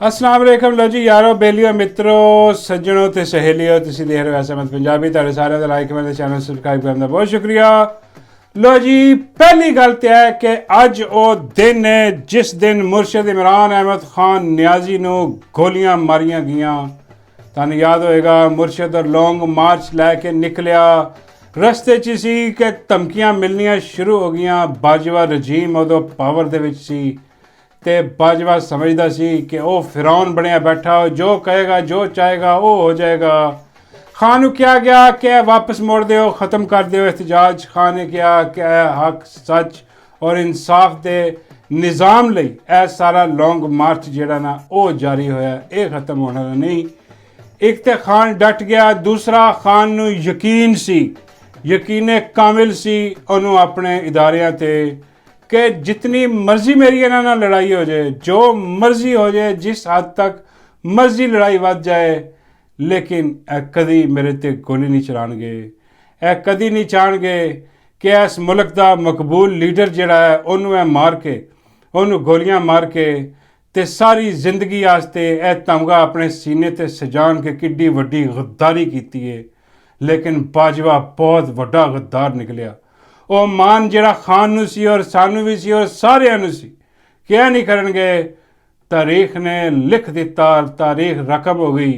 अस्सलाम वालेकुम लो जी यारो बेलियो मित्रों सज्जनों ते सहेलियों तुसीं देख रहे हो SMS पंजाबी तुहाडे सारिਆਂ ਦਾ ਲਾਈਕ ਕਮੈਂਟ ਚੈਨਲ ਸਬਸਕ੍ਰਾਈਬ ਕਰਨ ਦਾ ਬਹੁਤ ਸ਼ੁਕਰੀਆ। लो जी पहली गल तो है कि अज वो दिन है जिस दिन मुर्शद इमरान अहमद खान नियाजी नूं गोलियां मारियां गईयां। तुहानूं याद होएगा मुर्शद और लॉन्ग मार्च लैके निकलिया, रस्ते च सी कि धमकियां मिलनियां शुरू हो गईयां। बाजवा रजीम उदों पावर दे विच सी ते बाजवा समझदा सी कि वो फिरौन बनया बैठा, जो कहेगा जो चाहेगा वो हो जाएगा। खान नूं कहा गया कि वापस मोड़ दो, ख़त्म कर दो एहतजाज। खान ने कहा कि हक सच और इंसाफ के निज़ाम लई यह सारा लॉन्ग मार्च जिहड़ा ना वो जारी होया, ये ख़त्म होना नहीं। एक तो खान डट गया, दूसरा खान नूं यकीन सी, यकीन कामिल सी उन्होंने अपने इदारियां ते कि जितनी मर्जी मेरी इन्हां नाल लड़ाई हो जाए, जो मर्जी हो जाए, जिस हद तक मर्जी लड़ाई वध जाए, लेकिन कदी मेरे ते गोली नहीं चलाणगे। कदी नहीं चाहणगे कि इस मुल्क का मकबूल लीडर जिहड़ा है उन्होंने मार के, उन्होंने गोलियां मार के ते सारी जिंदगी आस्ते यह तमगा अपने सीने ते सजान के किड्डी वड्डी गद्दारी कीती है। लेकिन बाजवा बहुत वड्डा गद्दार निकलिया। वो मान जिहड़ा खान नूं सी और सानू भी सी और सारिआं नूं सी क्या नहीं करनगे। तारीख ने लिख दिता, तारीख रकम हो गई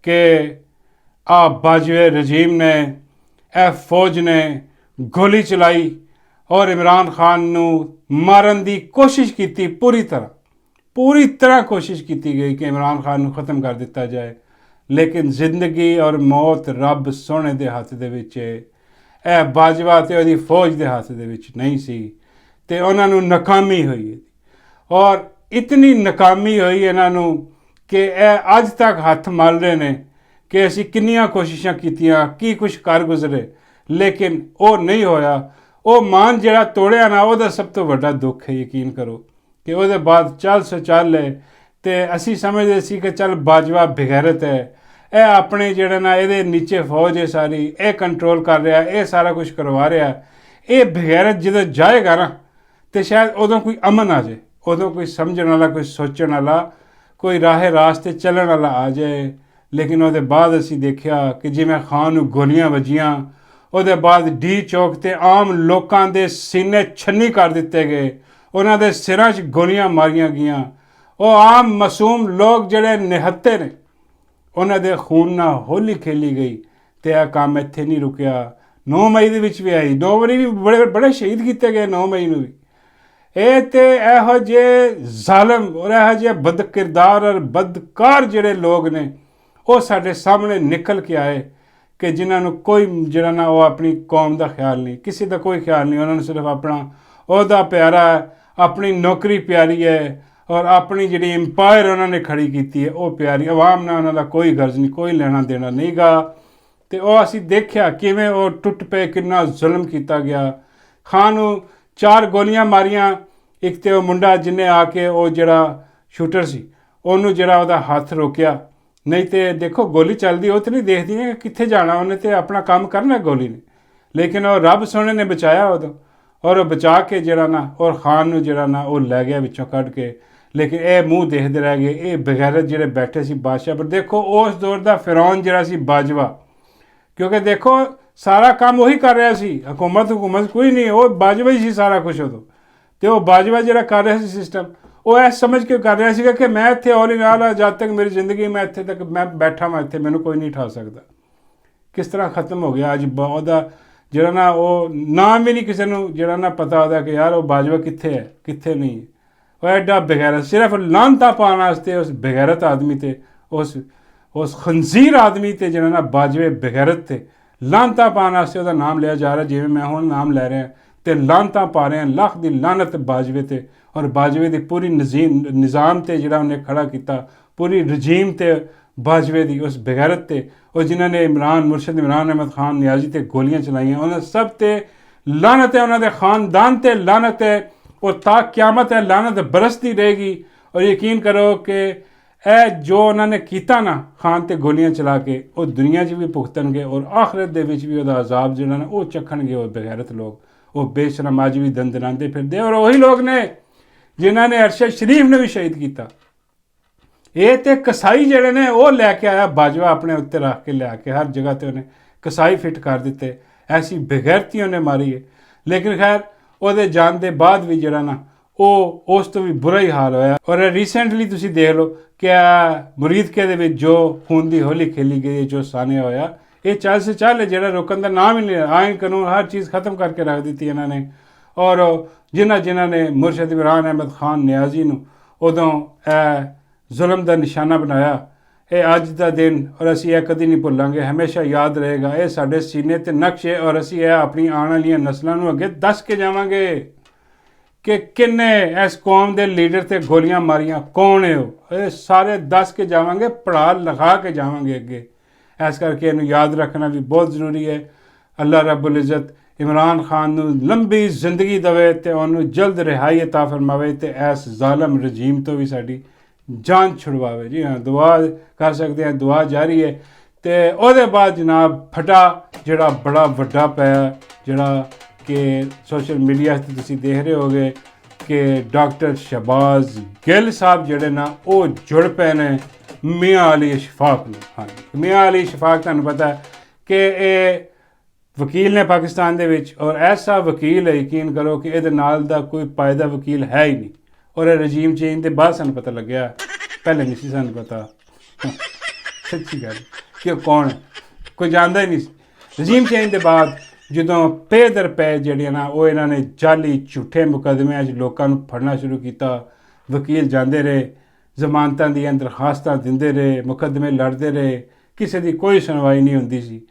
कि आ बाजवे रजीम ने, ए फौज ने गोली चलाई और इमरान खान नूं मारन दी कोशिश की। पूरी तरह कोशिश की गई कि इमरान खान नूं ख़त्म कर दिता जाए। लेकिन जिंदगी और मौत रब सोने दे हत्थ दे विच है। ए बाजवा ते उहदी फौज दे हत्थ दे विच नहीं सी ते उन्हां नूं नाकामी हुई और इतनी नाकामी हुई इन्हां नूं कि अज तक हथ मल रहे ने कि असी किन्नियां कोशिशां कीतियां, की कुछ कर गुजरे, लेकिन वो नहीं होया। वो मान जिहड़ा तोड़िया ना उहदा सब तो वड्डा दुख है। यकीन करो कि उहदे बाद चल सो चल है ते असी समझदे सी कि चल बाजवा बेगैरत है, यह अपने जिहड़ा ना इहदे नीचे फौज है सारी, ये कंट्रोल कर रहा है, ये सारा कुछ करवा रहा है। ये बेगैरत जदों जाएगा ना तो शायद उदों कोई अमन आ जाए, उदों कोई समझण वाला, कोई सोचण वाला, कोई राह रास्ते चलण वाला आ जाए। लेकिन उहदे बाद असी देखिया कि जिवें खान नूं गोलियां वजियां, उहदे बाद डी चौक ते आम लोकां दे सीने छन्नी कर दिते गए, उन्हां दे सिरां 'च गोलियां मारियां गईयां। वो आम मासूम लोग जिहड़े निहत्ते ने उन्हां दे खून नाल होली खेली गई। तो यह काम इत्थे नहीं रुकिया, 9 मई दे विच भी आई, 9 मई भी बड़े शहीद किए गए। 9 मई नूं भी ਇਹ ਤੇ ਇਹੋ ਜਿਹੇ ਜ਼ਾਲਮ और ਇਹੋ ਜਿਹੇ बदकिरदार और बदकार ਜਿਹੜੇ लोग ने वो साडे सामने निकल के आए कि जिन्होंने कोई जिहड़ा ना वो अपनी कौम का ख्याल नहीं, किसी का कोई ख्याल नहीं। उन्होंने सिर्फ अपना ओहदा प्यारा है, अपनी नौकरी प्यारी है और अपनी जिहड़ी इंपायर उन्होंने खड़ी की है वो प्यारी। आवाम नाल उन्होंने कोई गर्ज नहीं, कोई लेना देना नहीं गा। तो वह असी देखिया किवें वो टुट पे, कितना जुल्म किया गया। खान नूं 4 गोलियां मारियां। एक तो वह मुंडा जिन्हें आके वो जड़ा शूटर सी उन्होंने जड़ा वह हाथ रोकया, नहीं तो देखो गोली चलती वो तो नहीं देखती है कित्थे जाना, उन्हें तो अपना काम करना गोली ने। लेकिन वो रब सोने ने बचाया उदों और वह बचा के जड़ा ना और खान नूं जड़ा ना वो लै गया विचों कढ़ के। लेकिन ये मूँह देखते रह गए ये बगैरत जिहड़े बैठे सी बादशाह। पर देखो उस दौर का फिरौन जिहड़ा सी बाजवा, क्योंकि देखो सारा काम वही कर रहा सी, हुकूमत कोई नहीं, वो बाजवा ही सी सारा कुछ उदों। तो वह बाजवा जिहड़ा कर रहा सी सिस्टम, वो ऐ समझ के कर रहा सी कि मैं इत्थे औली नाल आ, जब तक मेरी जिंदगी मैं इत्थे तक मैं बैठा मैं इत्थे मैनूं कोई नहीं उठा सकता। किस तरह ख़त्म हो गया अज उहदा जिहड़ा ना वो नाम भी नहीं किसी नूं जिहड़ा ना पता होता कि यार वो बाजवा कित्थे है कित्थे नहीं है। वो एडा बेगैरत, सिर्फ लानता पाने वास्ते उस बेगैरत आदमी ते उस खंजीर आदमी ते जिहड़ा ना बाजवे बेगैरत थे लानता पाने वास्ते उहदा नाम लिया जा रहा। जिवें मैं हुण नाम लै रहा तो लानता पा रहे हैं, लख दी लानत बाजवे ते और बाजवे दी पूरी निज़ाम ते जिहड़ा उन्हें खड़ा किया, पूरी रजीम ते बाजवे दी उस बेगैरत ते और जिन्होंने मुर्शद इमरान अहमद खान नियाजी ते गोलियां चलाइयां, उन्होंने सब ते लानत है, उन्होंने खानदान ते लानत है और ताक क़यामत है लानत बरसती रहेगी। और यकीन करो कि ए जो उन्होंने किया ना खान ते गोलियां चला के वो दुनिया च भी भुगतणगे और आखिरत दे विच भी उहदा अजाब जिहड़ा ना वो चखणगे। वो बेगैरत लोग वो बेशरम अज भी दंदनाते फिरदे और वही लोग ने जिन्होंने अरशद शरीफ ने भी शहीद किया। ਇਹ ਤੇ ਕਸਾਈ ਜਿਹੜੇ ਨੇ ਉਹ ਲੈ ਕੇ ਆਇਆ ਬਾਜਵਾ ਆਪਣੇ ਉੱਤੇ ਰੱਖ ਕੇ ਲਿਆ ਕੇ ਹਰ ਜਗ੍ਹਾ ਤੇ ਉਹਨੇ ਕਸਾਈ ਫਿੱਟ ਕਰ ਦਿੱਤੇ। ਐਸੀ ਬੇਗੈਰਤੀ ਉਹਨੇ ਮਾਰੀ ਹੈ। ਲੇਕਿਨ ਖੈਰ ਉਹਦੇ ਜਾਣ ਦੇ ਬਾਅਦ ਵੀ ਜਿਹੜਾ ਨਾ ਉਹ ਉਸ ਤੋਂ ਵੀ ਬੁਰਾ ਹੀ ਹਾਲ ਹੋਇਆ। ਔਰ ਰੀਸੈਂਟਲੀ ਤੁਸੀਂ ਦੇਖ ਲਓ ਕਿ ਮੁਰੀਦਕੇ ਦੇ ਵਿੱਚ ਜੋ ਖੂਨ ਦੀ ਹੋਲੀ ਖੇਲੀ ਗਈ, ਜੋ ਸਾਨਿਆ ਹੋਇਆ, ਇਹ ਚੱਲ ਸੇ ਚੱਲ ਜਿਹੜਾ ਰੁਕਣ ਦਾ ਨਾਮ ਹੀ ਨਹੀਂ, ਆਇਨ ਕਾਨੂੰਨ ਹਰ ਚੀਜ਼ ਖਤਮ ਕਰਕੇ ਰੱਖ ਦਿੱਤੀ ਇਹਨਾਂ ਨੇ। ਔਰ ਜਿਨ੍ਹਾਂ ਨੇ ਮੁਰਸ਼ਦ ਇਮਰਾਨ ਅਹਿਮਦ ਖਾਨ ਨਿਆਜ਼ੀ ਨੂੰ ਉਦੋਂ ਜ਼ੁਲਮ ਦਾ ਨਿਸ਼ਾਨਾ ਬਣਾਇਆ, ਇਹ ਅੱਜ ਦਾ ਦਿਨ ਔਰ ਅਸੀਂ ਇਹ ਕਦੀ ਨਹੀਂ ਭੁੱਲਾਂਗੇ, ਹਮੇਸ਼ਾ ਯਾਦ ਰਹੇਗਾ। ਇਹ ਸਾਡੇ ਸੀਨੇ ਤੇ ਨਕਸ਼ ਹੈ ਔਰ ਅਸੀਂ ਇਹ ਆਪਣੀ ਆਉਣ ਵਾਲੀਆਂ ਨਸਲਾਂ ਨੂੰ ਅੱਗੇ ਦੱਸ ਕੇ ਜਾਵਾਂਗੇ ਕਿ ਕਿੰਨੇ ਇਸ ਕੌਮ ਦੇ ਲੀਡਰ ਤੇ ਗੋਲੀਆਂ ਮਾਰੀਆਂ, ਕੌਣ ਹੈ ਉਹ, ਇਹ ਸਾਰੇ ਦੱਸ ਕੇ ਜਾਵਾਂਗੇ, ਪੜ੍ਹਾ ਲਿਖਾ ਕੇ ਜਾਵਾਂਗੇ ਅੱਗੇ। ਇਸ ਕਰਕੇ ਇਹਨੂੰ ਯਾਦ ਰੱਖਣਾ ਵੀ ਬਹੁਤ ਜ਼ਰੂਰੀ ਹੈ। ਅੱਲਾ ਰੱਬੁਲ ਇੱਜ਼ਤ ਇਮਰਾਨ ਖਾਨ ਨੂੰ ਲੰਬੀ ਜ਼ਿੰਦਗੀ ਦੇਵੇ ਤੇ ਉਹਨੂੰ ਜਲਦ ਰਿਹਾਈ ਅਤਾ ਫਰਮਾਵੇ ਤੇ ਇਸ ਜ਼ਾਲਮ ਰਜੀਮ ਤੋਂ ਵੀ ਸਾਡੀ ਜਾਨ ਛੁਡਵਾਵੇ। ਜੀ ਹਾਂ, ਦੁਆ ਕਰ ਸਕਦੇ ਹਾਂ, ਦੁਆ ਜਾਰੀ ਹੈ। ਤੇ ਉਹਦੇ ਬਾਅਦ ਜਨਾਬ ਫਟਾ ਜਿਹੜਾ ਬੜਾ ਵੱਡਾ ਪਿਆ, ਜਿਹੜਾ ਕਿ ਸੋਸ਼ਲ ਮੀਡੀਆ 'ਤੇ ਤੁਸੀਂ ਦੇਖ ਰਹੇ ਹੋਗੇ ਕਿ ਡਾਕਟਰ ਸ਼ਹਬਾਜ਼ ਗਿੱਲ ਸਾਹਿਬ ਜਿਹੜੇ ਨਾ ਉਹ ਜੁੜ ਪਏ ਨੇ ਮੀਆਂ ਅਲੀ ਇਸ਼ਫਾਕ ਨੂੰ। ਹਾਂਜੀ, ਮੀਆਂ ਅਲੀ ਇਸ਼ਫਾਕ ਤੁਹਾਨੂੰ ਪਤਾ ਕਿ ਇਹ ਵਕੀਲ ਨੇ ਪਾਕਿਸਤਾਨ ਦੇ ਵਿੱਚ, ਔਰ ਐਸਾ ਵਕੀਲ ਹੈ ਯਕੀਨ ਕਰੋ ਕਿ ਇਹਦੇ ਨਾਲ ਦਾ ਕੋਈ ਪਾਇਦਾ ਵਕੀਲ ਹੈ ਹੀ ਨਹੀਂ। ਔਰ ਇਹ ਰਜੀਮ ਚੇਂਜ ਦੇ ਬਾਅਦ ਸਾਨੂੰ ਪਤਾ ਲੱਗਿਆ, ਪਹਿਲੇ ਨਹੀਂ ਸੀ ਸਾਨੂੰ ਪਤਾ। ਸੱਚੀ ਗੱਲ ਕਿ ਕੌਣ ਕੋਈ ਜਾਣਦਾ ਹੀ ਨਹੀਂ ਸੀ। ਰਜੀਮ ਚੇਂਜ ਦੇ ਬਾਅਦ ਜਦੋਂ ਪੇ ਦਰ ਪੈ ਜਿਹੜੀਆਂ ਨਾ ਉਹ ਇਹਨਾਂ ਨੇ ਜਾਲੀ ਝੂਠੇ ਮੁਕੱਦਮਿਆਂ 'ਚ ਲੋਕਾਂ ਨੂੰ ਫੜਨਾ ਸ਼ੁਰੂ ਕੀਤਾ। ਵਕੀਲ ਜਾਂਦੇ ਰਹੇ, ਜ਼ਮਾਨਤਾਂ ਦੀਆਂ ਦਰਖਾਸਤਾਂ ਦਿੰਦੇ ਰਹੇ, ਮੁਕੱਦਮੇ ਲੜਦੇ ਰਹੇ, ਕਿਸੇ ਦੀ ਕੋਈ ਸੁਣਵਾਈ ਨਹੀਂ ਹੁੰਦੀ ਸੀ।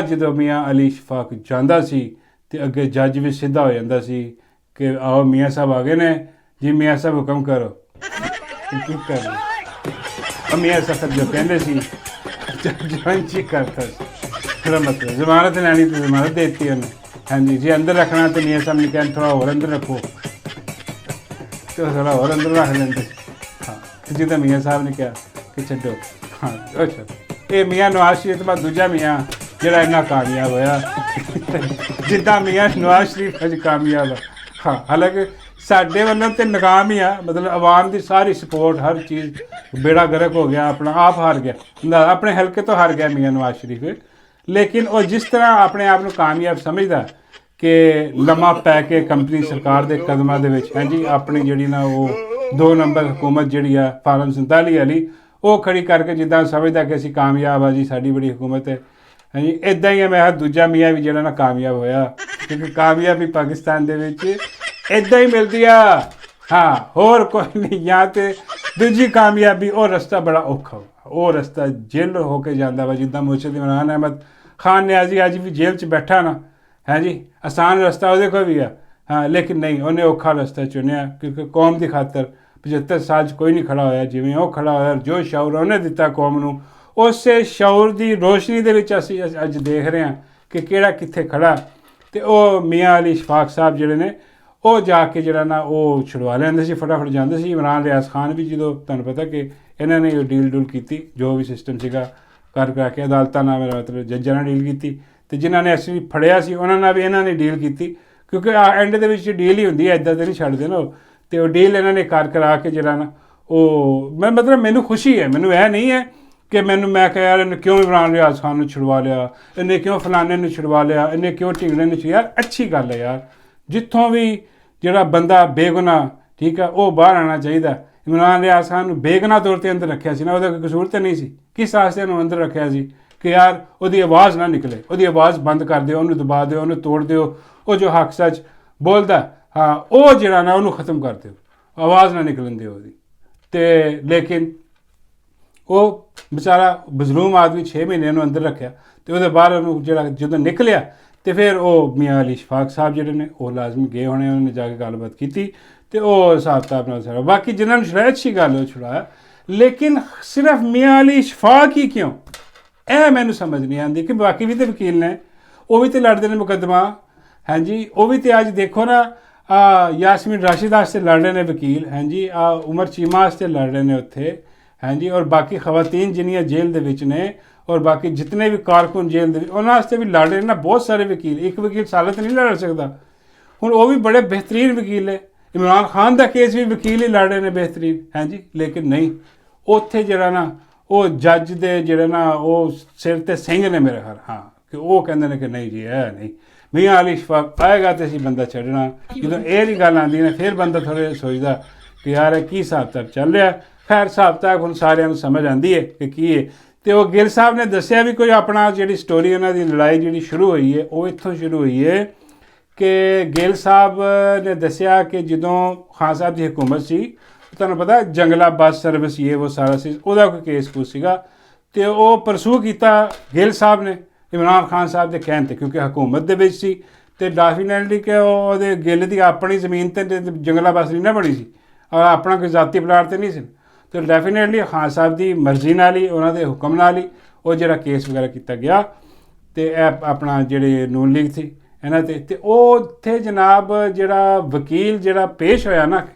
ਜਦੋਂ ਮੀਆਂ ਅਲੀ ਇਸ਼ਫਾਕ ਜਾਂਦਾ ਸੀ ਤੇ ਅੱਗੇ ਜੱਜ ਵੀ ਸਿੱਧਾ ਹੋ ਜਾਂਦਾ ਸੀ ਕਿ ਆਓ ਮੀਆਂ ਸਾਹਿਬ ਆ ਗਏ ਨੇ ਜੀ, ਮੀਆਂ ਸਾਹਿਬ ਹੁਕਮ ਕਰੋ। ਕੀ ਕਰ ਮੀਆਂ ਸਾਹਿਬ ਜੋ ਕਹਿੰਦੇ ਸੀ ਜੱਜ ਕਰਤਾ ਸੀ। थोड़ा मतलब जमानत लेनी तो जमानत देती है हमें। हाँ जी जी, अंदर रखना तो मियाँ साहब ने कहना थोड़ा और अंदर रखो, तो थोड़ा और अंदर रख लेंगे। हाँ, जिदा मियाँ साहब ने कहा कि छो। हाँ अच्छा, ये मियाँ नवाज शरीफ तो बाद दूजा मियाँ जरा इन्ना कामयाब होया जिदा मियाँ नवाज शरीफ अज कामयाब है। हाँ, हालांकि साढ़े वालों तो नाकाम ही आ, मतलब आवाम की सारी सपोर्ट हर चीज़ बेड़ा गर्क हो गया, अपना आप हार गया, अपने हल्के तो हार गया मियाँ नवाज शरीफ। लेकिन वो जिस तरह अपने आप को कामयाब समझदा कि लम्मा पै के कंपनी सरकार के कदमां दे विच, हाँ जी, अपनी जिहड़ी ना वो 2 नंबर हुकूमत जिहड़ी आ फार्म 47 वाली वो खड़ी करके जिद्दां समझदा कि असीं कामयाब आ जी, साडी बड़ी हुकूमत है। हाँ जी, इदां ही मैं दूजा मियाँ भी जिहड़ा ना कामयाब होया, क्योंकि कामयाबी पाकिस्तान दे विच इदां ही मिलदी आ। हाँ, होर कोई नहीं। या तो दूजी कामयाबी वो रस्ता बड़ा औखा, वो रस्ता जेल होके जांदा वा, जिद्दां मुर्शद इमरान अहमद खान नियाज़ी अज भी जेल च बैठा ना, है जी, आसान रस्ता वो को भी है। हाँ, लेकिन नहीं, उन्हें औखा रस्ता चुनिया, क्योंकि कौम की खातर 75 साल कोई नहीं खड़ा होया जिवें वो खड़ा होया। जो शौर उन्हें दिता कौम नूं, उस शौर की रोशनी दे विच असीं अज देख रहे हैं कि किहड़ा कित्थे खड़ा। तो वो मियाँ अली इशफाक साहब जिहड़े ने वो जाके जिहड़ा ना वो छुड़वा लैंदे सी, फटाफट जांदे सी। इमरान रियाज खान भी जो तुहानूं पता कि इन्हां ने डील डूल की, जो भी सिस्टम सीगा कर करा के अदालतां नाल, मेरा मतलब जज्जां नाल डील की, तो जिन्हां ने असली फड़िया सी उन्हां नाल भी इन्हां ने डील की, क्योंकि एंड दे विच डील ही हुंदी है, इदां ते नहीं छड्डदे ना। तो वो डील इन्हां ने कर करा के जिहड़ा ना वो मैं मतलब मैनूं खुशी है, मैनूं यह नहीं है कि मैं कह यार इन्हें क्यों इमरान रियाज खान नूं छुड़वा लिया, इन्हें क्यों फलाने नूं छुड़वा लिया, इन्हें क्यों ढिंगड़े नूं। यार अच्छी गल है यार, जित्थों भी जिहड़ा बंदा बेगुनाह, ठीक है, वो बाहर आना चाहिए। इमरान रियाज खान नूं बेगुनाह तौर पर अंदर रखिया सी ना, उहदा कोई कसूर तो नहीं सी, किस वास्ते उन्होंने अंदर रखिया सी कि यार उहदी आवाज़ ना निकले, उहदी आवाज़ बंद कर दिओ, उन्होंने दबा दिओ, उन्होंने तोड़ दिओ, वो जो हक सच बोलदा, हाँ, वो जिहड़ा ना उन्होंने खत्म कर दिओ, आवाज़ ना निकलन दिओ उहदी। ते लेकिन वो बेचारा बजलूम आदमी 6 महीने उन्होंने अंदर रखिया, तो उहदे बाद उन्होंने जिहड़ा जदों निकलिया तो फिर वो मियाँ अली इशफाक साहब जिहड़े ने वो लाजमी गए होने, उन्होंने जाके गलबात की, तो वो हिसाब किताब नाल सारा बाकी जिन्होंने छुड़ाया अच्छी गल है छुड़ाया। लेकिन सिर्फ मियाँ अली इशफाक ही क्यों, यह मैनू समझ नहीं आती कि बाकी भी तो वकील ने, वो भी तो लड़ते हैं मुकदमा। हाँ जी, वो भी तो अज देखो ना यासमीन राशिद वास्ते लड़ रहे हैं वकील, हाँ जी, उमर चीमा वास्ते लड़ रहे हैं उत्थे, हाँ जी, और बाकी खवातीन जिन्नियां जेल दे विच ने और बाकी जितने भी कारकुन जेल दे उन्हां वास्ते भी लड़ रहे हैं ना बहुत सारे वकील। एक वकील सारे तो नहीं लड़ सकता, हुण वो भी बड़े बेहतरीन वकील है। इमरान खान का केस भी वकील ही लड़ रहे हैं बेहतरीन, हाँ जी, लेकिन नहीं, ਉੱਥੇ ਜਿਹੜਾ ਨਾ ਉਹ ਜੱਜ ਦੇ ਜਿਹੜੇ ਨਾ ਉਹ ਸਿਰ ਤੇ ਸਿੰਘ ਨੇ ਮੇਰੇ ਖਿਆਲ, ਹਾਂ, ਕਿ ਉਹ ਕਹਿੰਦੇ ਨੇ ਕਿ ਨਹੀਂ ਜੀ ਇਹ ਨਹੀਂ, ਮੀਆਂ ਅਲੀ ਇਸ਼ਫਾਕ ਆਏਗਾ ਤੇ ਅਸੀਂ ਬੰਦਾ ਛੱਡਣਾ। ਜਦੋਂ ਇਹ ਦੀ ਗੱਲ ਆਉਂਦੀ ਨੇ ਫਿਰ ਬੰਦਾ ਥੋੜ੍ਹਾ ਸੋਚਦਾ ਕਿ ਯਾਰ ਇਹ ਕੀ ਹਿਸਾਬ ਕਿਤਾਬ ਚੱਲ ਰਿਹਾ। ਖੈਰ ਹਿਸਾਬ ਕਿਤਾਬ ਹੁਣ ਸਾਰਿਆਂ ਨੂੰ ਸਮਝ ਆਉਂਦੀ ਹੈ ਕਿ ਕੀ ਹੈ। ਤੇ ਉਹ ਗਿੱਲ ਸਾਹਿਬ ਨੇ ਦੱਸਿਆ ਵੀ ਕੋਈ ਆਪਣਾ ਜਿਹੜੀ ਸਟੋਰੀ ਉਹਨਾਂ ਦੀ ਲੜਾਈ ਜਿਹੜੀ ਸ਼ੁਰੂ ਹੋਈ ਹੈ ਉਹ ਇੱਥੋਂ ਸ਼ੁਰੂ ਹੋਈ ਹੈ ਕਿ ਗਿੱਲ ਸਾਹਿਬ ਨੇ ਦੱਸਿਆ ਕਿ ਜਦੋਂ ਖਾਨ ਸਾਹਿਬ ਦੀ ਹਕੂਮਤ ਸੀ, ਤੁਹਾਨੂੰ ਪਤਾ ਜੰਗਲਾ ਬੱਸ ਸਰਵਿਸ ਇਹ ਉਹ ਸਾਰਾ ਸੀ, ਉਹਦਾ ਕੋਈ ਕੇਸ ਕੁਛ ਸੀਗਾ ਤੇ ਉਹ ਪਰਸੂ ਕੀਤਾ ਗਿੱਲ ਸਾਹਿਬ ਨੇ ਇਮਰਾਨ ਖਾਨ ਸਾਹਿਬ ਦੇ ਕਹਿਣ 'ਤੇ, ਕਿਉਂਕਿ ਹਕੂਮਤ ਦੇ ਵਿੱਚ ਸੀ ਤੇ ਡੈਫੀਨੈਟਲੀ ਕਿ ਉਹਦੇ ਗਿੱਲ ਦੀ ਆਪਣੀ ਜ਼ਮੀਨ 'ਤੇ ਜੰਗਲਾ ਬੱਸ ਨਹੀਂ ਨਾ ਬਣੀ ਸੀ ਔਰ ਆਪਣਾ ਕੋਈ ਜ਼ਾਤੀ ਪਲਾਟ 'ਤੇ ਨਹੀਂ ਸੀ। ਤੇ ਡੈਫੀਨੇਟਲੀ ਖਾਨ ਸਾਹਿਬ ਦੀ ਮਰਜ਼ੀ ਨਾਲ ਹੀ, ਉਹਨਾਂ ਦੇ ਹੁਕਮ ਨਾਲ ਹੀ ਉਹ ਜਿਹੜਾ ਕੇਸ ਵਗੈਰਾ ਕੀਤਾ ਗਿਆ ਤੇ ਇਹ ਆਪਣਾ ਜਿਹੜੇ ਨੂਨ ਲੀਗ ਸੀ ਇਹਨਾਂ ਤੇ ਉਹ ਉੱਥੇ ਜਨਾਬ ਜਿਹੜਾ ਵਕੀਲ ਜਿਹੜਾ ਪੇਸ਼ ਹੋਇਆ ਨਾ,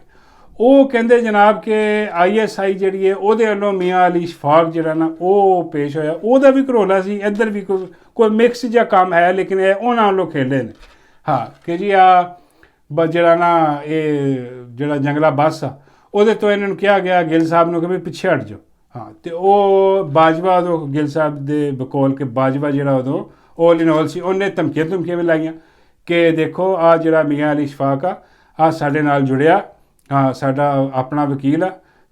ਉਹ ਕਹਿੰਦੇ ਜਨਾਬ ਕਿ ISI ਜਿਹੜੀ ਹੈ ਉਹਦੇ ਵੱਲੋਂ ਮੀਆਂ ਅਲੀ ਇਸ਼ਫਾਕ ਜਿਹੜਾ ਨਾ ਉਹ ਪੇਸ਼ ਹੋਇਆ, ਉਹਦਾ ਵੀ ਘਰੋਲਾ ਸੀ, ਇੱਧਰ ਵੀ ਕੋਈ ਮਿਕਸ ਜਿਹਾ ਕੰਮ ਹੈ, ਲੇਕਿਨ ਇਹ ਉਹਨਾਂ ਵੱਲੋਂ ਖੇਲੇ ਨੇ। ਹਾਂ ਕਿ ਜੀ ਜਿਹੜਾ ਨਾ ਇਹ ਜਿਹੜਾ ਜੰਗਲਾ ਬੱਸ ਆ ਉਹਦੇ ਤੋਂ ਇਹਨਾਂ ਨੂੰ ਕਿਹਾ ਗਿਆ ਗਿੱਲ ਸਾਹਿਬ ਨੂੰ ਕਿ ਵੀ ਪਿੱਛੇ ਹਟ ਜਾਓ। ਹਾਂ ਤੇ ਉਹ ਬਾਜਵਾ ਉਦੋਂ ਗਿੱਲ ਸਾਹਿਬ ਦੇ ਬਕੌਲ ਕੇ ਬਾਜਵਾ ਜਿਹੜਾ ਉਦੋਂ ਆਲ ਇਨ ਆਲ ਸੀ, ਉਹਨੇ ਧਮਕੀਆਂ ਵੀ ਲਾਈਆਂ ਕਿ ਦੇਖੋ ਆ ਜਿਹੜਾ ਮੀਆਂ ਅਲੀ ਇਸ਼ਫਾਕ ਆ ਸਾਡੇ ਨਾਲ ਜੁੜਿਆ, ਹਾਂ ਸਾਡਾ ਆਪਣਾ ਵਕੀਲ ਆ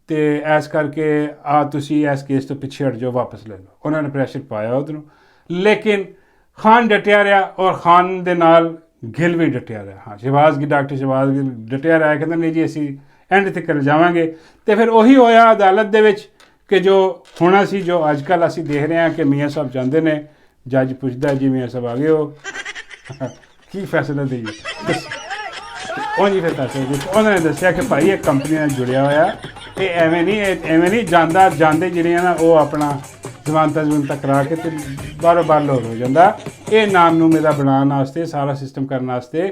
ਤੇ ਇਸ ਕਰਕੇ ਤੁਸੀਂ ਇਸ ਕੇਸ ਤੋਂ ਪਿੱਛੇ ਹਟ ਜਾਓ, ਵਾਪਸ ਲੈ ਲਓ। ਉਹਨਾਂ ਨੇ ਪ੍ਰੈਸ਼ਰ ਪਾਇਆ ਉਹਨੂੰ, ਲੇਕਿਨ ਖਾਨ ਡਟਿਆ ਰਿਹਾ ਔਰ ਖਾਨ ਦੇ ਨਾਲ ਗਿੱਲ ਵੀ ਡਟਿਆ ਰਿਹਾ। ਹਾਂ ਡਾਕਟਰ ਸ਼ਹਿਬਾਜ਼ ਗਿੱਲ ਡਟਿਆ ਰਿਹਾ, ਕਹਿੰਦਾ ਨਹੀਂ ਜੀ ਅਸੀਂ ਐਂਡ ਤੱਕ ਜਾਵਾਂਗੇ। ਤੇ ਫਿਰ ਉਹੀ ਹੋਇਆ ਅਦਾਲਤ ਦੇ ਵਿੱਚ ਕਿ ਜੋ ਹੋਣਾ ਸੀ, ਜੋ ਅੱਜ ਕੱਲ੍ਹ ਅਸੀਂ ਦੇਖ ਰਹੇ ਹਾਂ ਕਿ ਮੀਆਂ ਸਾਹਿਬ ਜਾਂਦੇ ਨੇ, ਜੱਜ ਪੁੱਛਦਾ ਜੀ ਮੀਆਂ ਸਾਹਿਬ ਆ ਗਏ ਹੋ ਕੀ ਫੈਸਲਾ ਦੇਈਏ। ਉਹ ਜੀ ਫਿਰ ਦੱਸਿਆ ਜੀ, ਉਹਨਾਂ ਨੇ ਦੱਸਿਆ ਕਿ ਭਾਈ ਇਹ ਕੰਪਨੀ ਨਾਲ ਜੁੜਿਆ ਹੋਇਆ, ਇਹ ਐਵੇਂ ਨਹੀਂ ਜਾਂਦੇ ਜਿਹੜੀਆਂ ਨਾ ਉਹ ਆਪਣਾ ਜ਼ਮਾਨਤਾਂ ਕਰਾ ਕੇ ਤੇ ਬਾਰੋ ਬਾਰ ਲੋਡ ਹੋ ਜਾਂਦਾ, ਇਹ ਨਾਮ ਨੂੰ ਮੇਰਾ ਬਣਾਉਣ ਵਾਸਤੇ ਸਾਰਾ ਸਿਸਟਮ ਕਰਨ ਵਾਸਤੇ।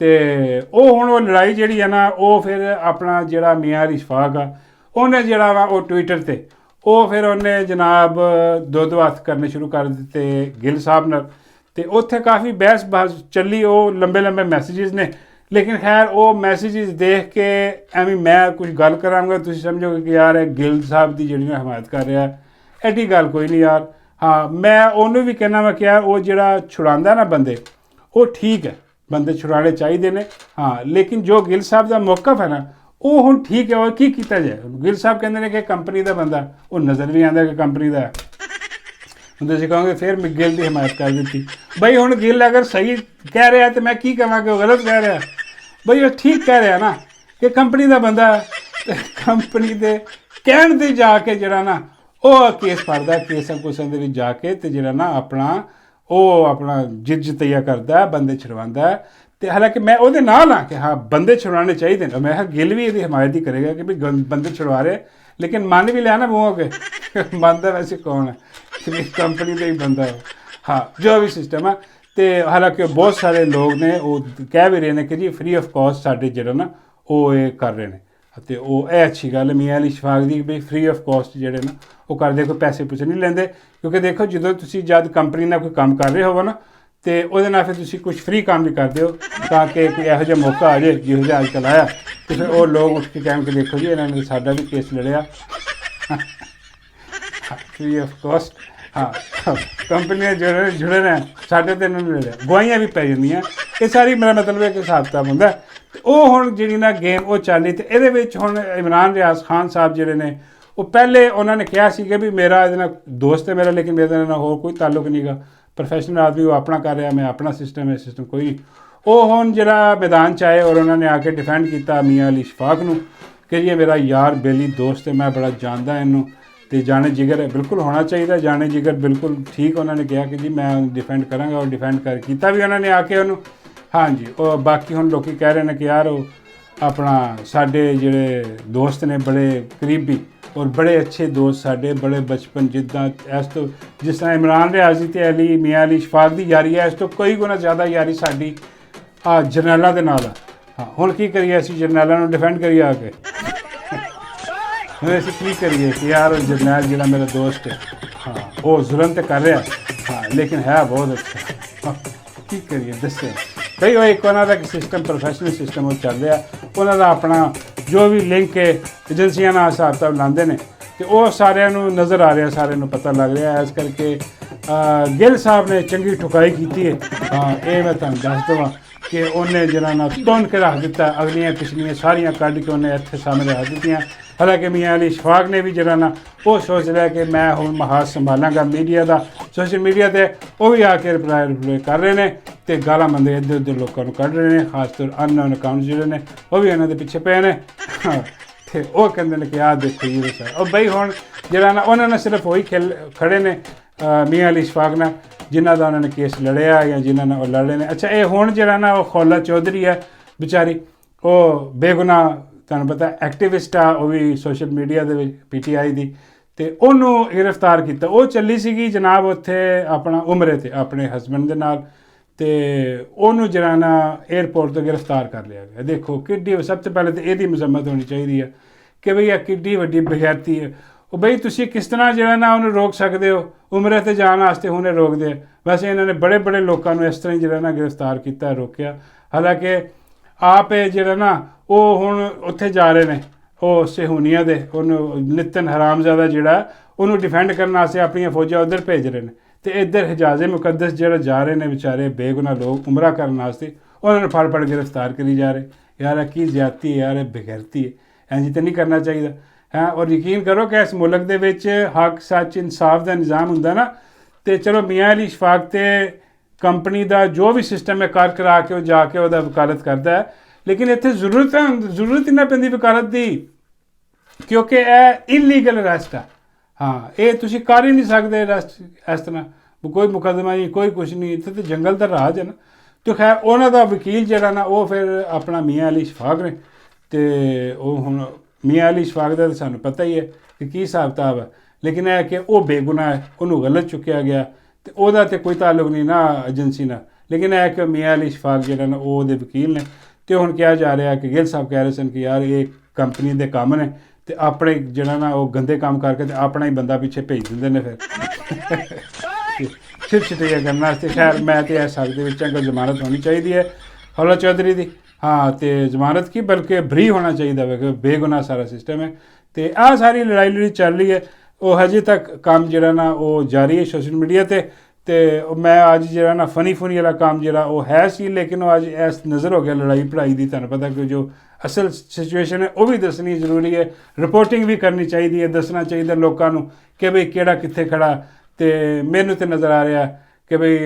ਤੇ ਉਹ ਹੁਣ ਉਹ ਲੜਾਈ ਜਿਹੜੀ ਹੈ ਨਾ ਉਹ ਫਿਰ ਆਪਣਾ ਜਿਹੜਾ ਮੀਆਂ ਅਲੀ ਇਸ਼ਫਾਕ ਆ ਉਹਨੇ ਜਿਹੜਾ ਵਾ ਉਹ ਟਵਿੱਟਰ 'ਤੇ ਉਹ ਫਿਰ ਉਹਨੇ ਜਨਾਬ ਦੋ ਹੱਥ ਕਰਨੇ ਸ਼ੁਰੂ ਕਰ ਦਿੱਤੇ ਗਿੱਲ ਸਾਹਿਬ ਨਾਲ ਤੇ ਉੱਥੇ ਕਾਫੀ ਬਹਿਸ ਚੱਲੀ, ਉਹ ਲੰਬੇ ਮੈਸੇजेस ਨੇ। ਲੇਕਿਨ ਖੈਰ ਉਹ ਮੈਸੇजेस ਦੇਖ ਕੇ ਐਵੇਂ ਮੈਂ ਕੁਝ ਗੱਲ ਕਰਾਂਗਾ ਤੁਸੀਂ ਸਮਝੋਗੇ ਕਿ ਯਾਰ ਇਹ ਗਿੱਲ ਸਾਹਿਬ ਦੀ ਜਿਹੜੀ ਮੈਂ ਹਮਾਇਤ ਕਰ ਰਿਹਾ, ਐਡੀ ਗੱਲ ਕੋਈ ਨਹੀਂ ਯਾਰ। ਹਾਂ ਮੈਂ ਉਹਨੂੰ ਵੀ ਕਹਿਣਾ ਵਾ ਕਿ ਯਾਰ ਉਹ ਜਿਹੜਾ ਛੁਡਾਉਂਦਾ ਨਾ ਬੰਦੇ ਉਹ ਠੀਕ ਹੈ, ਬੰਦੇ ਛੁਡਾਉਣੇ ਚਾਹੀਦੇ ਨੇ। ਹਾਂ ਲੇਕਿਨ ਜੋ ਗਿੱਲ ਸਾਹਿਬ ਦਾ ਮੌਕਫ ਹੈ ਨਾ ਉਹ ਹੁਣ ਠੀਕ ਹੈ, ਉਹ ਕੀ ਕੀਤਾ ਜਾਏ। ਗਿੱਲ ਸਾਹਿਬ ਕਹਿੰਦੇ ਨੇ ਕਿ ਕੰਪਨੀ ਦਾ ਬੰਦਾ, ਉਹ ਨਜ਼ਰ ਵੀ ਆਉਂਦਾ ਕਿ ਕੰਪਨੀ ਦਾ ਹੁਣ ਤੁਸੀਂ ਕਹੋਗੇ ਫਿਰ ਮੈਂ ਗਿੱਲ ਦੀ ਹਮਾਇਤ ਕਰ ਦਿੱਤੀ। ਬਈ ਹੁਣ ਗਿੱਲ ਅਗਰ ਸਹੀ ਕਹਿ ਰਿਹਾ ਤਾਂ ਮੈਂ ਕੀ ਕਹਾਂ ਕਿ ਉਹ ਗਲਤ ਕਹਿ ਰਿਹਾ। ਬਈ ਉਹ ਠੀਕ ਕਹਿ ਰਿਹਾ ਨਾ ਕਿ ਕੰਪਨੀ ਦਾ ਬੰਦਾ, ਕੰਪਨੀ ਦੇ ਕਹਿਣ 'ਤੇ ਜਾ ਕੇ ਜਿਹੜਾ ਨਾ ਉਹ ਕੇਸ ਫੜਦਾ, ਕੇਸਾਂ ਦੇ ਵਿੱਚ ਜਾ ਕੇ ਤੇ ਜਿਹੜਾ ਨਾ ਆਪਣਾ ਜਿੱਤਿਆ ਕਰਦਾ, ਬੰਦੇ ਛੁਡਵਾਉਂਦਾ। ਤੇ ਹਾਲਾਂਕਿ ਮੈਂ ਉਹਦੇ ਨਾਲ ਹਾਂ ਕਿ ਹਾਂ ਬੰਦੇ ਛੁਡਵਾਉਣੇ ਚਾਹੀਦੇ ਨੇ, ਮੈਂ ਕਿਹਾ ਗਿੱਲ ਵੀ ਇਹਦੀ ਹਮਾਇਤ ਹੀ ਕਰੇਗਾ ਕਿ ਵੀ ਬੰਦੇ ਛੁਡਵਾ ਰਹੇ, ਲੇਕਿਨ ਮੰਨ ਵੀ ਲਿਆ ਨਾ ਮੂੰਹ ਹੋ ਕੇ ਮੰਨਦਾ ਵੈਸੇ ਕੌਣ ਹੈ ਕਿ ਕੰਪਨੀ ਦਾ ਹੀ ਬੰਦਾ ਹੈ। ਹਾਂ ਜੋ ਵੀ ਸਿਸਟਮ ਹੈ ਤੇ ਹਾਲਾਂਕਿ ਬਹੁਤ ਸਾਰੇ ਲੋਕ ਨੇ ਉਹ ਕਹਿ ਵੀ ਰਹੇ ਨੇ ਕਿ ਜੀ ਫ੍ਰੀ ਆਫ ਕਾਸਟ ਸਾਡੇ ਜਿਹੜਾ ਨਾ ਉਹ ਇਹ ਕਰ ਰਹੇ ਨੇ ਅਤੇ ਉਹ ਇਹ ਅੱਛੀ ਗੱਲ ਮੀਆਂ ਅਲੀ ਇਸ਼ਫਾਕ ਦੀ ਵੀ ਫ੍ਰੀ ਆਫ ਕਾਸਟ ਜਿਹੜੇ ਨਾ ਉਹ ਕਰਦੇ, ਕੋਈ ਪੈਸੇ ਪੂਸੇ ਨਹੀਂ ਲੈਂਦੇ। ਕਿਉਂਕਿ ਦੇਖੋ ਜਦੋਂ ਤੁਸੀਂ ਜਦ ਕੰਪਨੀ ਨਾਲ ਕੋਈ ਕੰਮ ਕਰ ਰਹੇ ਹੋਵੋ ਨਾ ਤੇ ਉਹਦੇ ਨਾਲ ਫਿਰ ਤੁਸੀਂ ਕੁਝ ਫ੍ਰੀ ਕੰਮ ਵੀ ਕਰਦੇ ਹੋ ਤਾਂ ਕਿ ਕੋਈ ਇਹੋ ਜਿਹਾ ਮੌਕਾ ਆ ਜਾਏ ਜਿਹੋ ਜਿਹਾ ਅੱਜ ਕੱਲ੍ਹ ਆਇਆ ਤੇ ਫਿਰ ਉਹ ਲੋਕ ਉੱਠ ਕੇ ਕਹਿਣ ਕਿ ਦੇਖੋ ਜੀ ਇਹਨਾਂ ਨੇ ਸਾਡਾ ਵੀ ਕੇਸ ਲੜਿਆ ਫ੍ਰੀ ਆਫ ਕਾਸਟ। ਹਾਂ ਕੰਪਨੀਆਂ ਜੁੜੇ ਨੇ ਸਾਡੇ ਤੇ ਇਹਨਾਂ ਨੇ ਲੜਿਆ, ਗਵਾਹੀਆਂ ਵੀ ਪੈ ਜਾਂਦੀਆਂ। ਇਹ ਸਾਰੀ ਮੇਰਾ ਮਤਲਬ ਹੈ ਕਿ ਹਿਸਾਬ ਕਿਤਾਬ ਹੁੰਦਾ। ਤੇ ਉਹ ਹੁਣ ਜਿਹੜੀ ਨਾ ਗੇਮ ਉਹ ਚੱਲੀ ਤੇ ਇਹਦੇ ਵਿੱਚ ਹੁਣ ਇਮਰਾਨ ਰਿਆਜ਼ ਖਾਨ ਸਾਹਿਬ ਜਿਹੜੇ ਨੇ ਉਹ ਪਹਿਲੇ ਉਹਨਾਂ ਨੇ ਕਿਹਾ ਸੀ ਕਿ ਵੀ ਮੇਰਾ ਇਹਦੇ ਨਾਲ ਦੋਸਤ ਹੈ ਮੇਰਾ, ਲੇਕਿਨ ਮੇਰੇ ਨਾਲ ਹੋਰ ਕੋਈ ਤਾਲੁਕ ਨਹੀਂ ਗਾ, ਪ੍ਰੋਫੈਸ਼ਨਲ ਆਦਮੀ ਉਹ ਆਪਣਾ ਕਰ ਰਿਹਾ, ਮੈਂ ਆਪਣਾ ਸਿਸਟਮ ਹੈ, ਸਿਸਟਮ ਕੋਈ ਨਹੀਂ। ਉਹ ਹੁਣ ਜਿਹੜਾ ਮੈਦਾਨ 'ਚ ਆਏ ਔਰ ਉਹਨਾਂ ਨੇ ਆ ਕੇ ਡਿਫੈਂਡ ਕੀਤਾ ਮੀਆਂ ਅਲੀ ਇਸ਼ਫਾਕ ਨੂੰ ਕਿ ਜੀ ਇਹ ਮੇਰਾ ਯਾਰ ਬੇਲੀ ਦੋਸਤ ਹੈ, ਮੈਂ ਬੜਾ ਜਾਣਦਾ ਇਹਨੂੰ ਤੇ ਜਾਣੇ ਜਿਗਰ ਬਿਲਕੁਲ ਹੋਣਾ ਚਾਹੀਦਾ, ਜਾਣੇ ਜਿਗਰ ਬਿਲਕੁਲ ਠੀਕ। ਉਹਨਾਂ ਨੇ ਕਿਹਾ ਕਿ ਜੀ ਮੈਂ ਉਹਨੂੰ ਡਿਫੈਂਡ ਕਰਾਂਗਾ ਔਰ ਡਿਫੈਂਡ ਕੀਤਾ ਵੀ ਉਹਨਾਂ ਨੇ ਆ ਕੇ ਉਹਨੂੰ। ਹਾਂਜੀ ਉਹ ਬਾਕੀ ਹੁਣ ਲੋਕ ਕਹਿ ਰਹੇ ਨੇ ਕਿ ਯਾਰ ਉਹ ਆਪਣਾ ਸਾਡੇ ਜਿਹੜੇ ਦੋਸਤ ਨੇ ਬੜੇ ਕਰੀਬੀ ਔਰ ਬੜੇ ਅੱਛੇ ਦੋਸਤ ਸਾਡੇ, ਬੜੇ ਬਚਪਨ ਜਿੱਦਾਂ ਇਸ ਤੋਂ ਜਿਸ ਤਰ੍ਹਾਂ ਇਮਰਾਨ ਰਿਆਜ਼ ਦੀ ਅਤੇ ਮੀਆਂ ਅਲੀ ਇਸ਼ਫਾਕ ਦੀ ਯਾਰੀ ਹੈ, ਇਸ ਤੋਂ ਕਈ ਗੁਣਾ ਜ਼ਿਆਦਾ ਯਾਰੀ ਸਾਡੀ ਜਰਨੈਲਾਂ ਦੇ ਨਾਲ ਆ। ਹਾਂ ਹੁਣ ਕੀ ਕਰੀਏ, ਅਸੀਂ ਜਰਨੈਲਾਂ ਨੂੰ ਡਿਫੈਂਡ ਕਰੀਏ ਆ ਕੇ, ਹੁਣ ਅਸੀਂ ਕੀ ਕਰੀਏ ਕਿ ਯਾਰ ਉਹ ਜਰਨੈਲ ਜਿਹੜਾ ਮੇਰਾ ਦੋਸਤ ਹੈ ਹਾਂ ਉਹ ਜ਼ੁਲਮ ਤਾਂ ਕਰ ਰਿਹਾ ਹਾਂ ਲੇਕਿਨ ਹੈ ਬਹੁਤ ਅੱਛਾ, ਕੀ ਕਰੀਏ ਦੱਸਿਆ। ਕਈ ਉਹ ਇੱਕ ਉਹਨਾਂ ਦਾ ਸਿਸਟਮ ਪ੍ਰੋਫੈਸ਼ਨਲ ਸਿਸਟਮ ਉਹ ਚੱਲ ਰਿਹਾ, ਉਹਨਾਂ ਦਾ ਆਪਣਾ ਜੋ ਵੀ ਲਿੰਕ ਹੈ ਏਜੰਸੀਆਂ ਨਾਲ ਹਿਸਾਬ ਕਿਤਾਬ ਲਾਉਂਦੇ ਨੇ ਤੇ ਉਹ ਸਾਰਿਆਂ ਨੂੰ ਨਜ਼ਰ ਆ ਰਿਹਾ, ਸਾਰਿਆਂ ਨੂੰ ਪਤਾ ਲੱਗ ਰਿਹਾ। ਇਸ ਕਰਕੇ ਗਿੱਲ ਸਾਹਿਬ ਨੇ ਚੰਗੀ ਠੁਕਾਈ ਕੀਤੀ ਹੈ। ਹਾਂ, ਇਹ ਮੈਂ ਤੁਹਾਨੂੰ ਦੱਸ ਦੇਵਾਂ ਕਿ ਉਹਨੇ ਜਿਹੜਾ ਨਾ ਤੁੰਨ ਕੇ ਰੱਖ ਦਿੱਤਾ, ਅਗਲੀਆਂ ਪਿਛਲੀਆਂ ਸਾਰੀਆਂ ਕੱਢ ਕੇ ਉਹਨੇ ਇੱਥੇ ਸਾਹਮਣੇ ਰੱਖ ਦਿੱਤੀਆਂ। ਹਾਲਾਂਕਿ ਮੀਆਂ ਅਲੀ ਇਸ਼ਫਾਕ ਨੇ ਵੀ ਜਿਹੜਾ ਨਾ ਉਹ ਸੋਚ ਲਿਆ ਕਿ ਮੈਂ ਹੁਣ ਮਹਾਜ਼ ਸੰਭਾਲਾਂਗਾ ਮੀਡੀਆ ਦਾ, ਸੋਸ਼ਲ ਮੀਡੀਆ 'ਤੇ ਉਹ ਵੀ ਆ ਕੇ ਰਿਪਲਾਈ ਕਰ ਰਹੇ ਨੇ ਅਤੇ ਗਾਲਾਂ ਮੰਦੇ ਇੱਧਰ ਉੱਧਰ ਲੋਕਾਂ ਨੂੰ ਕੱਢ ਰਹੇ ਨੇ, ਖਾਸ ਤੌਰ ਅਨਨੋਨ ਅਕਾਊਂਟ ਜਿਹੜੇ ਨੇ ਉਹ ਵੀ ਇਹਨਾਂ ਦੇ ਪਿੱਛੇ ਪਏ ਨੇ। ਅਤੇ ਉਹ ਕਹਿੰਦੇ ਨੇ ਕਿ ਆਹ ਦੇਖੋ ਜੀ ਸਰ, ਉਹ ਬਈ ਹੁਣ ਜਿਹੜਾ ਨਾ ਉਹਨਾਂ ਨੇ ਸਿਰਫ ਉਹੀ ਖੜੇ ਨੇ ਮੀਆਂ ਅਲੀ ਇਸ਼ਫਾਕ ਨਾਲ ਜਿਨ੍ਹਾਂ ਦਾ ਉਹਨਾਂ ਨੇ ਕੇਸ ਲੜਿਆ ਜਾਂ ਜਿਨ੍ਹਾਂ ਨਾਲ ਉਹ ਲੜ ਰਹੇ ਨੇ। ਅੱਛਾ, ਇਹ ਹੁਣ ਜਿਹੜਾ ਨਾ ਉਹ ਖੌਲਾ ਚੌਧਰੀ ਹੈ ਵਿਚਾਰੀ, ਉਹ ਬੇਗੁਨਾਹ ਤੁਹਾਨੂੰ ਪਤਾ ਐਕਟਿਵਿਸਟ ਆ, ਉਹ ਵੀ ਸੋਸ਼ਲ ਮੀਡੀਆ ਦੇ ਵਿੱਚ PTI ਦੀ, ਅਤੇ ਉਹਨੂੰ ਗ੍ਰਿਫਤਾਰ ਕੀਤਾ। ਉਹ ਚੱਲੀ ਸੀਗੀ ਜਨਾਬ ਉੱਥੇ ਆਪਣਾ ਉਮਰੇ 'ਤੇ ਆਪਣੇ ਹਸਬੈਂਡ ਦੇ ਨਾਲ, ਅਤੇ ਉਹਨੂੰ ਜਿਹੜਾ ਨਾ ਏਅਰਪੋਰਟ ਤੋਂ ਗ੍ਰਿਫਤਾਰ ਕਰ ਲਿਆ ਗਿਆ। ਦੇਖੋ ਕਿੱਡੀ, ਸਭ ਤੋਂ ਪਹਿਲੇ ਤਾਂ ਇਹਦੀ ਮਜ਼ੰਮਤ ਹੋਣੀ ਚਾਹੀਦੀ ਹੈ ਕਿ ਬਈ ਇਹ ਕਿੱਡੀ ਵੱਡੀ ਬੇਗੈਰਤੀ ਹੈ। ਉਹ ਬਈ ਤੁਸੀਂ ਕਿਸ ਤਰ੍ਹਾਂ ਜਿਹੜਾ ਨਾ ਉਹਨੂੰ ਰੋਕ ਸਕਦੇ ਹੋ, ਉਮਰੇ 'ਤੇ ਜਾਣ ਵਾਸਤੇ ਹੁਣੇ ਰੋਕਦੇ ਆ। ਵੈਸੇ ਇਹਨਾਂ ਨੇ ਬੜੇ ਬੜੇ ਲੋਕਾਂ ਨੂੰ ਇਸ ਤਰ੍ਹਾਂ ਹੀ ਜਿਹੜਾ ਨਾ ਗ੍ਰਿਫਤਾਰ ਕੀਤਾ, ਰੋਕਿਆ। ਹਾਲਾਂਕਿ ਆਪ ਇਹ ਜਿਹੜਾ ਨਾ ਉਹ ਹੁਣ ਉੱਥੇ ਜਾ ਰਹੇ ਨੇ, ਉਹ ਸਹੂਨੀਆਂ ਦੇ ਉਹਨੂੰ ਨਿਤਨ ਹਰਾਮਜ਼ਾਦਾ ਜਿਹੜਾ ਉਹਨੂੰ ਡਿਫੈਂਡ ਕਰਨ ਵਾਸਤੇ ਆਪਣੀਆਂ ਫੌਜਾਂ ਉੱਧਰ ਭੇਜ ਰਹੇ ਨੇ, ਅਤੇ ਇੱਧਰ ਹਿਜਾਜ਼ੇ ਮੁਕੱਦਸ ਜਿਹੜਾ ਜਾ ਰਹੇ ਨੇ ਵਿਚਾਰੇ ਬੇਗੁਨਾਹ ਲੋਕ ਉਮਰਾ ਕਰਨ ਵਾਸਤੇ, ਉਹਨਾਂ ਨੂੰ ਫੜ ਗ੍ਰਿਫਤਾਰ ਕਰੀ ਜਾ ਰਹੇ। ਯਾਰ ਇਹ ਕੀ ਜ਼ਿਆਦਤੀ ਹੈ ਯਾਰ, ਇਹ ਬੇਗੈਰਤੀ ਹੈ, ਇੰਝ ਤਾਂ ਨਹੀਂ ਕਰਨਾ ਚਾਹੀਦਾ ਹੈ। ਔਰ ਯਕੀਨ ਕਰੋ ਕਿ ਇਸ ਮੁਲਕ ਦੇ ਵਿੱਚ ਹੱਕ ਸੱਚ ਇਨਸਾਫ ਦਾ ਨਿਜ਼ਾਮ ਹੁੰਦਾ ਨਾ, ਅਤੇ ਚਲੋ ਮੀਆਂ ਅਲੀ ਇਸ਼ਫਾਕ ਤੇ ਕੰਪਨੀ ਦਾ ਜੋ ਵੀ ਸਿਸਟਮ ਹੈ ਕਰ ਕਰਾ ਕੇ ਉਹ ਜਾ ਕੇ ਉਹਦਾ ਵਕਾਲਤ ਕਰਦਾ ਹੈ, ਲੇਕਿਨ ਇੱਥੇ ਜ਼ਰੂਰਤ ਹੀ ਨਾ ਪੈਂਦੀ ਵਕਾਲਤ ਦੀ, ਕਿਉਂਕਿ ਇਹ ਇਲੀਗਲ ਅਰੈਸਟ ਆ। ਹਾਂ, ਇਹ ਤੁਸੀਂ ਕਰ ਹੀ ਨਹੀਂ ਸਕਦੇ ਅਰੈਸਟ ਇਸ ਤਰ੍ਹਾਂ, ਕੋਈ ਮੁਕੱਦਮਾ ਨਹੀਂ, ਕੋਈ ਕੁਛ ਨਹੀਂ, ਇੱਥੇ ਤਾਂ ਜੰਗਲ ਦਾ ਰਾਜ ਹੈ ਨਾ। ਅਤੇ ਖੈਰ ਉਹਨਾਂ ਦਾ ਵਕੀਲ ਜਿਹੜਾ ਨਾ ਉਹ ਫਿਰ ਆਪਣਾ ਮੀਆਂ ਅਲੀ ਇਸ਼ਫਾਕ ਨੇ, ਅਤੇ ਉਹ ਹੁਣ ਮੀਆਂ ਅਲੀ ਇਸ਼ਫਾਕ ਦਾ ਤਾਂ ਸਾਨੂੰ ਪਤਾ ਹੀ ਹੈ ਕਿ ਕੀ ਹਿਸਾਬ ਕਿਤਾਬ ਹੈ, ਲੇਕਿਨ ਇਹ ਕਿ ਉਹ ਬੇਗੁਨਾਹ ਹੈ, ਉਹਨੂੰ ਗਲਤ ਚੁੱਕਿਆ ਗਿਆ, ਅਤੇ ਉਹਦਾ ਤਾਂ ਕੋਈ ਤਾਲੁਕ ਨਹੀਂ ਨਾ ਏਜੰਸੀ ਨਾਲ। ਲੇਕਿਨ ਇਹ ਕਿ ਮੀਆਂ ਅਲੀ ਇਸ਼ਫਾਕ ਜਿਹੜਾ ਨਾ ਉਹ ਉਹਦੇ ਵਕੀਲ ਨੇ, ਅਤੇ ਹੁਣ ਕਿਹਾ ਜਾ ਰਿਹਾ ਕਿ ਗਿੱਲ ਸਾਹਿਬ ਕਹਿ ਰਹੇ ਸਨ ਕਿ ਯਾਰ ਇਹ ਕੰਪਨੀ ਦੇ ਕੰਮ ਨੇ, ਅਤੇ ਆਪਣੇ ਜਿਹੜਾ ਨਾ ਉਹ ਗੰਦੇ ਕੰਮ ਕਰਕੇ ਅਤੇ ਆਪਣਾ ਹੀ ਬੰਦਾ ਪਿੱਛੇ ਭੇਜ ਦਿੰਦੇ ਨੇ ਫਿਰ ਛਿਟੀਆਂ ਕਰਨ ਵਾਸਤੇ। ਖੈਰ ਮੈਂ ਤਾਂ ਇਸ ਹੱਕ ਦੇ ਵਿੱਚ ਅਗਰ ਜ਼ਮਾਨਤ ਹੋਣੀ ਚਾਹੀਦੀ ਹੈ ਖੌਲਾ ਚੌਧਰੀ ਦੀ। ਹਾਂ, ਅਤੇ ਜ਼ਮਾਨਤ ਕੀ ਬਲਕਿ ਬਰੀ ਹੋਣਾ ਚਾਹੀਦਾ ਵਾ ਕਿ ਬੇਗੁਨਾਹ ਸਾਰਾ ਸਿਸਟਮ ਹੈ। ਅਤੇ ਆਹ ਸਾਰੀ ਲੜਾਈ ਚੱਲ ਰਹੀ ਹੈ, ਉਹ ਹਜੇ ਤੱਕ ਕੰਮ ਜਿਹੜਾ ਨਾ ਉਹ ਜਾਰੀ ਹੈ ਸੋਸ਼ਲ ਮੀਡੀਆ 'ਤੇ। ਅਤੇ ਮੈਂ ਅੱਜ ਜਿਹੜਾ ਨਾ ਫਨੀ ਵਾਲਾ ਕੰਮ ਜਿਹੜਾ ਉਹ ਹੈ ਸੀ, ਲੇਕਿਨ ਉਹ ਅੱਜ ਇਸ ਨਜ਼ਰ ਹੋ ਗਿਆ ਲੜਾਈ ਪੜ੍ਹਾਈ ਦੀ। ਤੁਹਾਨੂੰ ਪਤਾ ਕਿ ਜੋ ਅਸਲ ਸਿਚੁਏਸ਼ਨ ਹੈ ਉਹ ਵੀ ਦੱਸਣੀ ਜ਼ਰੂਰੀ ਹੈ, ਰਿਪੋਰਟਿੰਗ ਵੀ ਕਰਨੀ ਚਾਹੀਦੀ ਹੈ, ਦੱਸਣਾ ਚਾਹੀਦਾ ਲੋਕਾਂ ਨੂੰ ਕਿ ਬਈ ਕਿਹੜਾ ਕਿੱਥੇ ਖੜਾ। ਅਤੇ ਮੈਨੂੰ ਤਾਂ ਨਜ਼ਰ ਆ ਰਿਹਾ ਕਿ ਬਈ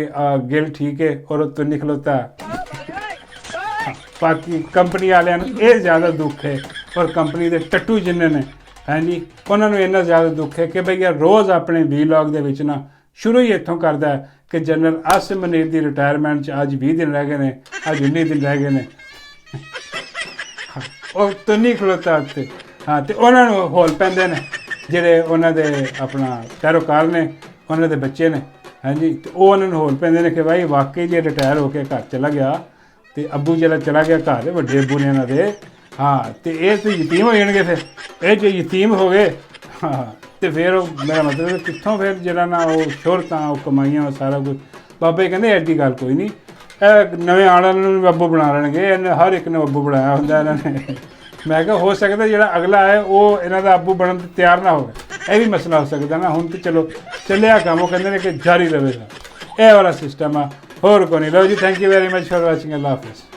ਗਿੱਲ ਠੀਕ ਹੈ ਔਰ ਉਹ ਤੋਂ ਨਿਕਲਤਾ। ਬਾਕੀ ਕੰਪਨੀ ਵਾਲਿਆਂ ਨੂੰ ਇਹ ਜ਼ਿਆਦਾ ਦੁੱਖ ਹੈ, ਔਰ ਕੰਪਨੀ ਦੇ ਟੱਟੂ ਜਿੰਨੇ ਨੇ ਹਾਂਜੀ ਉਹਨਾਂ ਨੂੰ ਇੰਨਾ ਜ਼ਿਆਦਾ ਦੁੱਖ ਹੈ ਕਿ ਬਈ ਯਾਰ ਰੋਜ਼ ਆਪਣੇ ਵੀਲੌਗ ਦੇ ਵਿੱਚ ਨਾ ਸ਼ੁਰੂ ਹੀ ਇੱਥੋਂ ਕਰਦਾ ਕਿ ਜਨਰਲ ਆਸਿਮ ਮਨੀਰ ਦੀ ਰਿਟਾਇਰਮੈਂਟ 'ਚ ਅੱਜ 20 ਦਿਨ ਰਹਿ ਗਏ ਨੇ, ਅੱਜ 19 ਦਿਨ ਰਹਿ ਗਏ ਨੇ, ਉਹ ਤੋਂ ਨਹੀਂ ਖਲੋਤਾ ਉੱਤੇ। ਹਾਂ, ਅਤੇ ਉਹਨਾਂ ਨੂੰ ਹੌਲ ਪੈਂਦੇ ਨੇ ਜਿਹੜੇ ਉਹਨਾਂ ਦੇ ਆਪਣਾ ਪੈਰੋਕਾਰ ਨੇ, ਉਹਨਾਂ ਦੇ ਬੱਚੇ ਨੇ ਹਾਂਜੀ, ਅਤੇ ਉਹ ਉਹਨਾਂ ਨੂੰ ਹੌਲ ਪੈਂਦੇ ਨੇ ਕਿ ਭਾਈ ਵਾਕਈ ਜੇ ਰਿਟਾਇਰ ਹੋ ਕੇ ਘਰ ਚਲਾ ਗਿਆ ਅਤੇ ਅੱਬੂ ਜਿਹੜਾ ਚਲਾ ਗਿਆ ਘਰ, ਵੱਡੇ ਅੱਬੂ ਨੇ ਇਹਨਾਂ ਦੇ। ਹਾਂ, ਅਤੇ ਇਹ ਤਾਂ ਯਤੀਮ ਹੋ ਜਾਣਗੇ ਫਿਰ, ਇਹ ਜੇ ਯਤੀਮ ਹੋ ਗਏ ਹਾਂ, ਅਤੇ ਫਿਰ ਉਹ ਮੇਰਾ ਮਤਲਬ ਕਿੱਥੋਂ ਫਿਰ ਜਿਹੜਾ ਨਾ ਉਹ ਸ਼ੋਹਰਤਾਂ, ਉਹ ਕਮਾਈਆਂ, ਉਹ ਸਾਰਾ ਕੁਝ। ਬਾਬੇ ਕਹਿੰਦੇ ਐਡੀ ਗੱਲ ਕੋਈ ਨਹੀਂ, ਇਹ ਨਵੇਂ ਆਉਣ ਵਾਲਿਆਂ ਨੂੰ ਵੀ ਅੱਬੂ ਬਣਾ ਲੈਣਗੇ, ਇਹਨੇ ਹਰ ਇੱਕ ਨੂੰ ਅੱਬੂ ਬਣਾਇਆ ਹੁੰਦਾ ਇਹਨਾਂ ਨੇ। ਮੈਂ ਕਿਹਾ ਹੋ ਸਕਦਾ ਜਿਹੜਾ ਅਗਲਾ ਹੈ ਉਹ ਇਹਨਾਂ ਦਾ ਅੱਬੂ ਬਣਨ 'ਤੇ ਤਿਆਰ ਨਾ ਹੋਵੇ, ਇਹ ਵੀ ਮਸਲਾ ਹੋ ਸਕਦਾ ਨਾ। ਹੁਣ ਤਾਂ ਚਲੋ ਚੱਲਿਆ ਕੰਮ, ਉਹ ਕਹਿੰਦੇ ਨੇ ਕਿ ਜਾਰੀ ਰਹੇਗਾ, ਇਹ ਵਾਲਾ ਸਿਸਟਮ ਆ, ਹੋਰ ਕੋਈ ਨਹੀਂ। ਲਓ ਜੀ, thank you very much for watching. Allah Hafiz.